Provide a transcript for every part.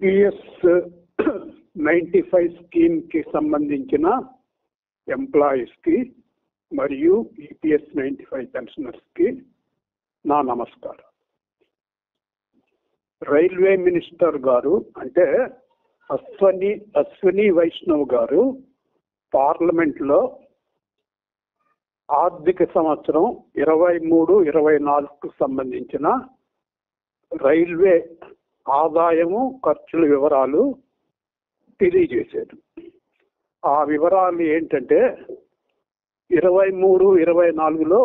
EPS 95 స్కీమ్కి సంబంధించిన ఎంప్లాయీస్కి మరియు ఈపీఎస్ 95 పెన్షనర్స్కి నా నమస్కారం. రైల్వే మినిస్టర్ గారు అంటే అశ్విని వైష్ణవ్ గారు పార్లమెంట్లో ఆర్థిక సంవత్సరం 23-24కు సంబంధించిన రైల్వే ఆదాయము ఖర్చుల వివరాలు తెలియజేశారు. ఆ వివరాలు ఏంటంటే 23-24లో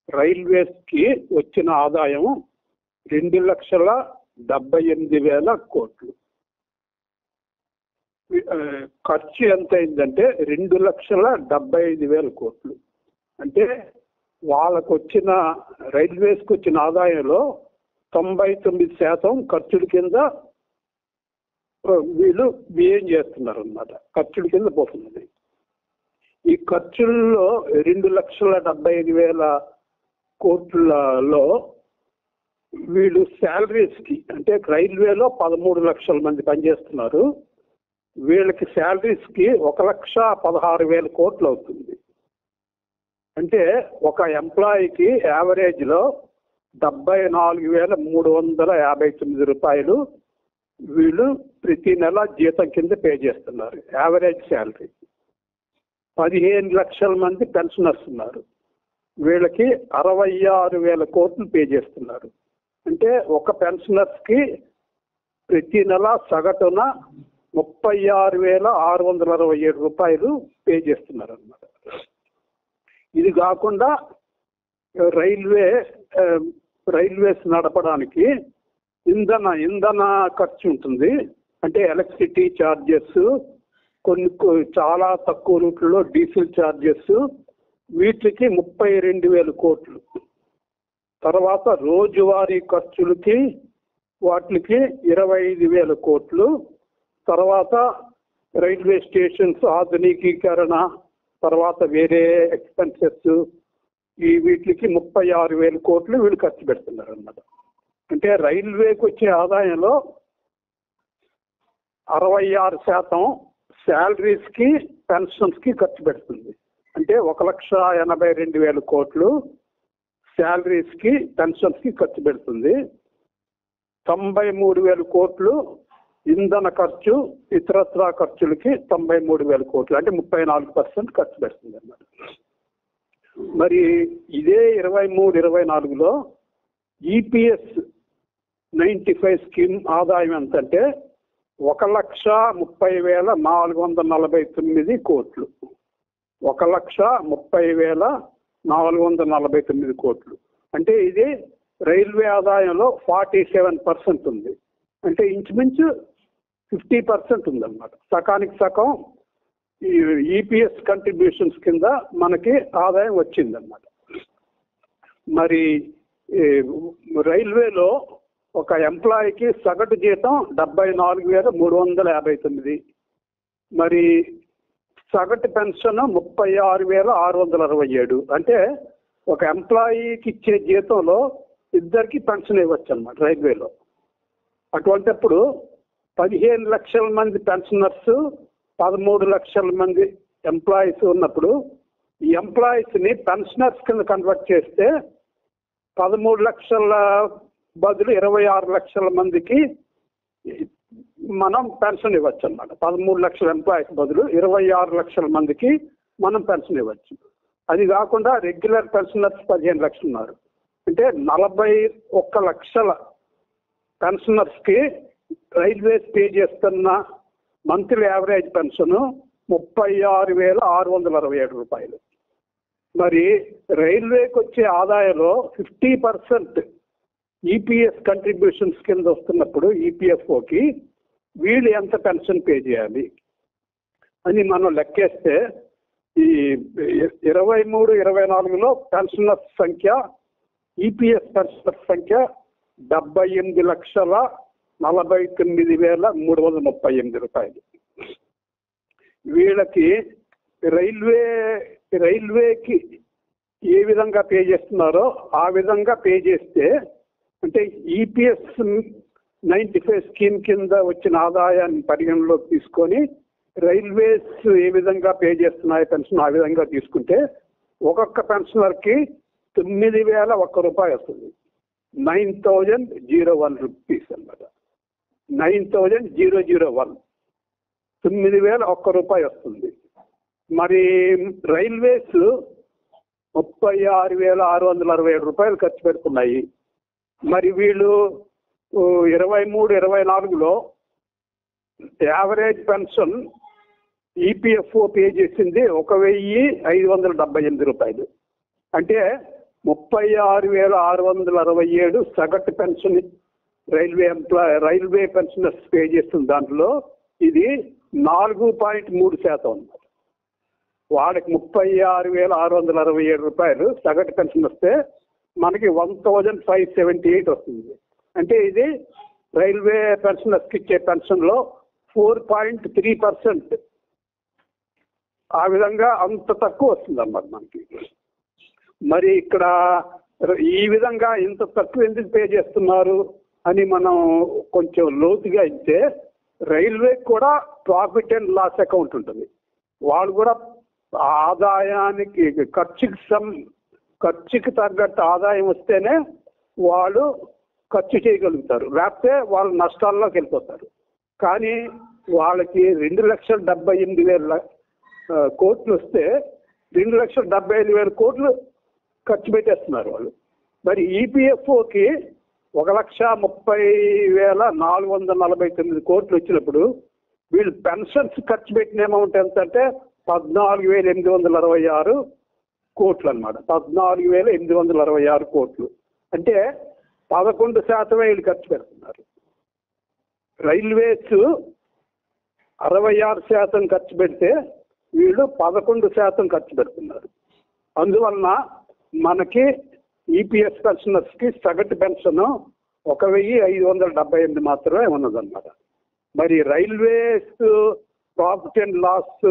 రైల్వేస్కి వచ్చిన ఆదాయం 2,78,000 కోట్లు. ఖర్చు ఎంత అయిందంటే 2,75,000 కోట్లు. అంటే వాళ్ళకు వచ్చిన రైల్వేస్కి వచ్చిన ఆదాయంలో 99% ఖర్చుల కింద వీళ్ళు వ్యయం చేస్తున్నారు అన్నమాట. ఖర్చుల కింద పోతున్నది. ఈ ఖర్చుల్లో 2,75,000 కోట్లలో వీళ్ళు శాలరీస్కి అంటే రైల్వేలో 13 లక్షల మంది పనిచేస్తున్నారు. వీళ్ళకి శాలరీస్కి 1,16,000 కోట్లు అవుతుంది. అంటే ఒక ఎంప్లాయీకి యావరేజ్లో 74,359 రూపాయలు వీళ్ళు ప్రతి నెల జీతం కింద పే చేస్తున్నారు. Average salary. 15 లక్షల మంది పెన్షనర్స్ ఉన్నారు. వీళ్ళకి 66,000 కోట్లు పే చేస్తున్నారు. అంటే ఒక పెన్షనర్స్కి ప్రతి నెల సగటున 36,667 రూపాయలు పే చేస్తున్నారు అన్నమాట. ఇది కాకుండా రైల్వేస్ నడపడానికి ఇంధన ఖర్చు ఉంటుంది. అంటే ఎలక్ట్రిసిటీ ఛార్జెస్, కొన్ని చాలా తక్కువ రూట్లలో డీజిల్ ఛార్జెస్, వీటికి 32,000 కోట్లు. తర్వాత రోజువారీ ఖర్చులకి వాటికి 25,000 కోట్లు. తర్వాత రైల్వే స్టేషన్స్ ఆధునికీకరణ, తర్వాత వేరే ఎక్స్పెన్సెస్, వీటికి 36,000 కోట్లు వీళ్ళు ఖర్చు పెడుతున్నారు అన్నమాట. అంటే రైల్వేకి వచ్చే ఆదాయంలో 66% శాలరీస్కి పెన్షన్స్కి ఖర్చు పెడుతుంది. అంటే 1,82,000 కోట్లు శాలరీస్కి పెన్షన్స్కి ఖర్చు పెడుతుంది. 93,000 కోట్లు ఇంధన ఖర్చు, ఇతరత్రా ఖర్చులకి 93,000 కోట్లు. అంటే 34% ఖర్చు పెడుతుంది అన్నమాట. మరి ఇదే 23-24లో ఈపీఎస్ 95 స్కీమ్ ఆదాయం ఎంతంటే 1,30,449 కోట్లు. 1,30,449 కోట్లు. అంటే ఇది రైల్వే ఆదాయంలో 47% ఉంది. అంటే ఇంచుమించు 50% ఉందన్నమాట. సకానికి సగం ఈ ఈపీఎస్ కంట్రిబ్యూషన్స్ కింద మనకి ఆదాయం వచ్చిందన్నమాట. మరి రైల్వేలో ఒక ఎంప్లాయీకి సగటు జీతం 74,359. మరి సగటు పెన్షన్ 36,667. అంటే ఒక ఎంప్లాయీకి ఇచ్చే జీతంలో ఇద్దరికి పెన్షన్ ఇవ్వచ్చు అన్నమాట రైల్వేలో. అటువంటిప్పుడు 15 లక్షల మంది పెన్షనర్స్, 13 లక్షల మంది ఎంప్లాయీస్ ఉన్నప్పుడు ఈ ఎంప్లాయీస్ని పెన్షనర్స్ కింద కన్వర్ట్ చేస్తే 13 లక్షల బదులు 26 లక్షల మందికి మనం పెన్షన్ ఇవ్వచ్చు అన్నమాట. 13 లక్షల ఎంప్లాయీస్ బదులు 26 లక్షల మందికి మనం పెన్షన్ ఇవ్వచ్చు. అది కాకుండా రెగ్యులర్ పెన్షనర్స్ 15 లక్షలు ఉన్నారు. అంటే 41 లక్షల పెన్షనర్స్కి రైల్వేస్ పే చేస్తున్న మంత్లీ యావరేజ్ పెన్షన్ 36,667 రూపాయలు. మరి రైల్వేకి వచ్చే ఆదాయంలో 50% ఈపీఎస్ కంట్రిబ్యూషన్స్ కింద వస్తున్నప్పుడు ఈపీఎఫ్ఓకి వీళ్ళు ఎంత పెన్షన్ పే చేయాలి అని మనం లెక్కేస్తే ఈ 23-24లో పెన్షనర్స్ సంఖ్య, ఈపీఎస్ పెన్షనర్స్ సంఖ్య 78,49,338 రూపాయలు. వీళ్ళకి రైల్వేకి ఏ విధంగా పే చేస్తున్నారో ఆ విధంగా పే చేస్తే, అంటే ఈపీఎస్ 95 స్కీమ్ కింద వచ్చిన ఆదాయాన్ని పరిగణలోకి తీసుకొని రైల్వేస్ ఏ విధంగా పే చేస్తున్నాయి పెన్షన్ ఆ విధంగా తీసుకుంటే ఒక్కొక్క పెన్షనర్కి 9,001 రూపాయి వస్తుంది. 9,001 రూపీస్ అన్నమాట. 9,001 9,001 రూపాయి వస్తుంది. మరి రైల్వేస్ 36,667 రూపాయలు ఖర్చు పెడుతున్నాయి. మరి వీళ్ళు 23-24లో యావరేజ్ పెన్షన్ ఈపీఎఫ్ఓ పే చేసింది 1,578 రూపాయలు. అంటే 36,667 సగటు పెన్షన్ రైల్వే పెన్షనర్స్ పే చేస్తున్న దాంట్లో ఇది 4.3% ఉంది. వాళ్ళకి 36,667 రూపాయలు సగటు పెన్షన్ వస్తే మనకి 1,578 వస్తుంది. అంటే ఇది రైల్వే పెన్షనర్స్కి ఇచ్చే పెన్షన్లో 4.3%. ఆ విధంగా అంత తక్కువ వస్తుంది అన్నమాట మనకి. మరి ఇక్కడ ఈ విధంగా ఇంత తక్కువ ఎందుకు పే చేస్తున్నారు అని మనం కొంచెం లోతుగా ఇస్తే రైల్వే కూడా ప్రాఫిట్ అండ్ లాస్ అకౌంట్ ఉంటుంది. వాళ్ళు కూడా ఆదాయానికి ఖర్చుకి తగ్గట్టు ఆదాయం వస్తేనే వాళ్ళు ఖర్చు చేయగలుగుతారు, లేకపోతే వాళ్ళు నష్టాల్లోకి వెళ్ళిపోతారు. కానీ వాళ్ళకి 2,78,000 కోట్లు వస్తే 2,75,000 కోట్లు ఖర్చు పెట్టేస్తున్నారు వాళ్ళు. మరి ఈపీఎఫ్ఓకి 1,30,449 కోట్లు వచ్చినప్పుడు వీళ్ళు పెన్షన్స్ ఖర్చు పెట్టిన అమౌంట్ ఎంత అంటే 14,866 కోట్లు అన్నమాట. 14,866 కోట్లు అంటే 11% వీళ్ళు ఖర్చు పెడుతున్నారు. రైల్వేస్ 66% ఖర్చు పెడితే వీళ్ళు 11% ఖర్చు పెడుతున్నారు. అందువలన మనకి ఈపీఎస్ పెన్షనర్స్కి సగటు పెన్షన్ 1,578 మాత్రమే ఉన్నదన్నమాట. మరి రైల్వేస్ ప్రాఫిట్ అండ్ లాస్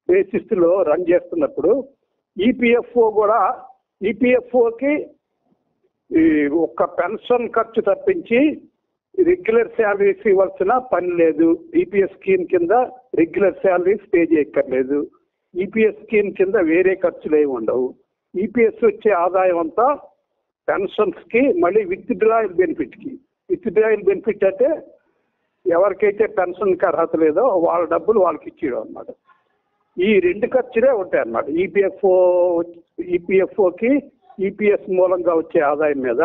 బేసిస్లో రన్ చేస్తున్నప్పుడు ఈపీఎఫ్ఓకి ఒక పెన్షన్ ఖర్చు తప్పించి రెగ్యులర్ శాలరీస్ ఇవ్వాల్సిన పని లేదు. ఈపీఎస్ స్కీమ్ కింద రెగ్యులర్ శాలరీస్ పే చేయక్కర్లేదు. ఈపీఎస్ స్కీమ్ కింద వేరే ఖర్చులు ఏమి ఉండవు. ఈపీఎస్ వచ్చే ఆదాయం అంతా పెన్షన్స్కి మళ్ళీ విత్డ్రాయల్ బెనిఫిట్ అంటే ఎవరికైతే పెన్షన్కి అర్హత లేదో వాళ్ళ డబ్బులు వాళ్ళకి ఇచ్చేయడం అన్నమాట. ఈ 2 ఖర్చులే ఉంటాయి అన్నమాట. ఈపీఎఫ్ఓకి ఈపీఎస్ మూలంగా వచ్చే ఆదాయం మీద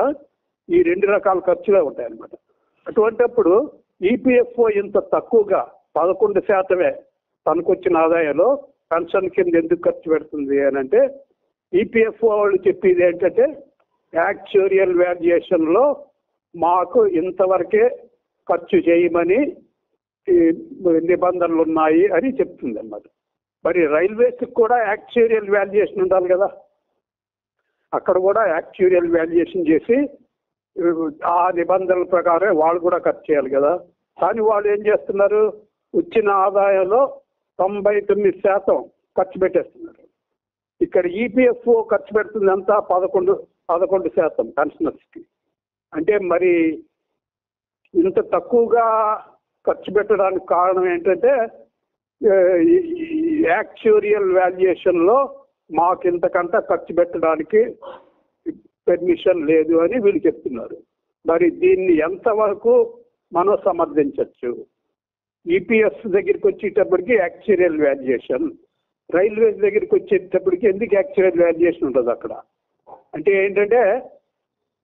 ఈ 2 రకాల ఖర్చులే ఉంటాయన్నమాట. అటువంటిప్పుడు ఈపీఎఫ్ఓ ఇంత తక్కువగా 11% తనకొచ్చిన ఆదాయంలో పెన్షన్ కింద ఎందుకు ఖర్చు పెడుతుంది అని అంటే ఈపీఎఫ్ఓ వాళ్ళు చెప్పేది ఏంటంటే యాక్చురియల్ వాల్యుయేషన్లో మాకు ఇంతవరకే ఖర్చు చేయమని నిబంధనలు ఉన్నాయి అని చెప్తుంది అన్నమాట. మరి రైల్వేస్కి కూడా యాక్చురియల్ వాల్యుయేషన్ ఉండాలి కదా. అక్కడ కూడా యాక్చురియల్ వాల్యుయేషన్ చేసి ఆ నిబంధనల ప్రకారం వాళ్ళు కూడా ఖర్చు చేయాలి కదా. కానీ వాళ్ళు ఏం చేస్తున్నారు, వచ్చిన ఆదాయంలో 99% ఖర్చు పెట్టేస్తున్నారు. ఇక్కడ ఈపీఎఫ్ఓ ఖర్చు పెడుతుంది అంతా 11% పెన్షనర్స్కి. అంటే మరి ఇంత తక్కువగా ఖర్చు పెట్టడానికి కారణం ఏంటంటే యాక్చురియల్ వాల్యుయేషన్లో మాకు ఇంతకంటే ఖర్చు పెట్టడానికి పర్మిషన్ లేదు అని వీళ్ళు చెప్తున్నారు. మరి దీన్ని ఎంతవరకు మనం సమర్థించవచ్చు? ఈపీఎస్ దగ్గరికి వచ్చేటప్పటికి యాక్చురియల్ వాల్యుయేషన్, రైల్వేస్ దగ్గరికి వచ్చేటప్పటికి ఎందుకు యాక్చురియల్ వాల్యుయేషన్ ఉంటుంది అక్కడ అంటే ఏంటంటే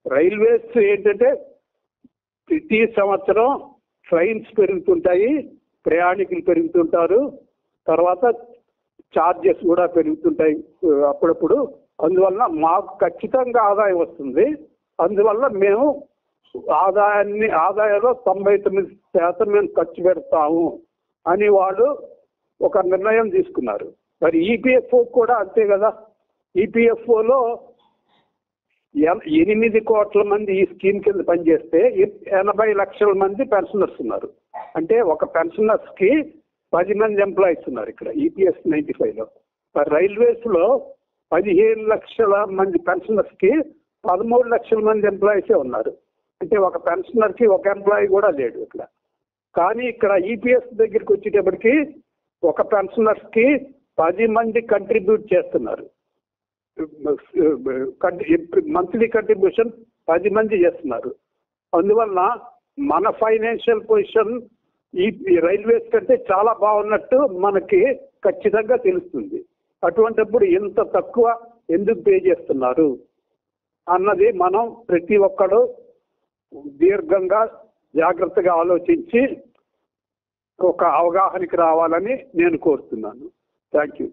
రైల్వేస్ ఏంటంటే ప్రతి సంవత్సరం ట్రైన్స్ పెరుగుతుంటాయి, ప్రయాణికులు పెరుగుతుంటారు, తర్వాత ఛార్జెస్ కూడా పెరుగుతుంటాయి అప్పుడప్పుడు. అందువల్ల మాకు ఖచ్చితంగా ఆదాయం వస్తుంది. అందువల్ల మేము ఆదాయంలో 99% మేము ఖర్చు పెడతాము అని వాళ్ళు ఒక నిర్ణయం తీసుకున్నారు. మరి ఈపీఎఫ్ఓ కూడా అంతే కదా. ఈపీఎఫ్ఓలో 8 కోట్ల మంది ఈ స్కీమ్ కింద పనిచేస్తే 80 లక్షల మంది పెన్షనర్స్ ఉన్నారు. అంటే ఒక పెన్షనర్స్కి 10 మంది ఎంప్లాయీస్ ఉన్నారు ఇక్కడ ఈపీఎస్ 95లో. రైల్వేస్లో 15 లక్షల మంది పెన్షనర్స్కి 13 లక్షల మంది ఎంప్లాయీసే ఉన్నారు. అంటే ఒక పెన్షనర్కి ఒక ఎంప్లాయీ కూడా లేడు ఇక్కడ. కానీ ఇక్కడ ఈపీఎస్ దగ్గరికి వచ్చేటప్పటికి ఒక పెన్షనర్స్కి 10 మంది కంట్రిబ్యూట్ చేస్తున్నారు. మంత్లీ కంట్రిబ్యూషన్ 10 మంది చేస్తున్నారు. అందువల్ల మన ఫైనాన్షియల్ పొజిషన్ ఈ రైల్వేస్ కంటే చాలా బాగున్నట్టు మనకి ఖచ్చితంగా తెలుస్తుంది. అటువంటిప్పుడు ఇంత తక్కువ ఎందుకు పే చేస్తున్నారు అన్నది మనం ప్రతి ఒక్కడు దీర్ఘంగా జాగ్రత్తగా ఆలోచించి ఒక అవగాహనకి రావాలని నేను కోరుతున్నాను. Thank you.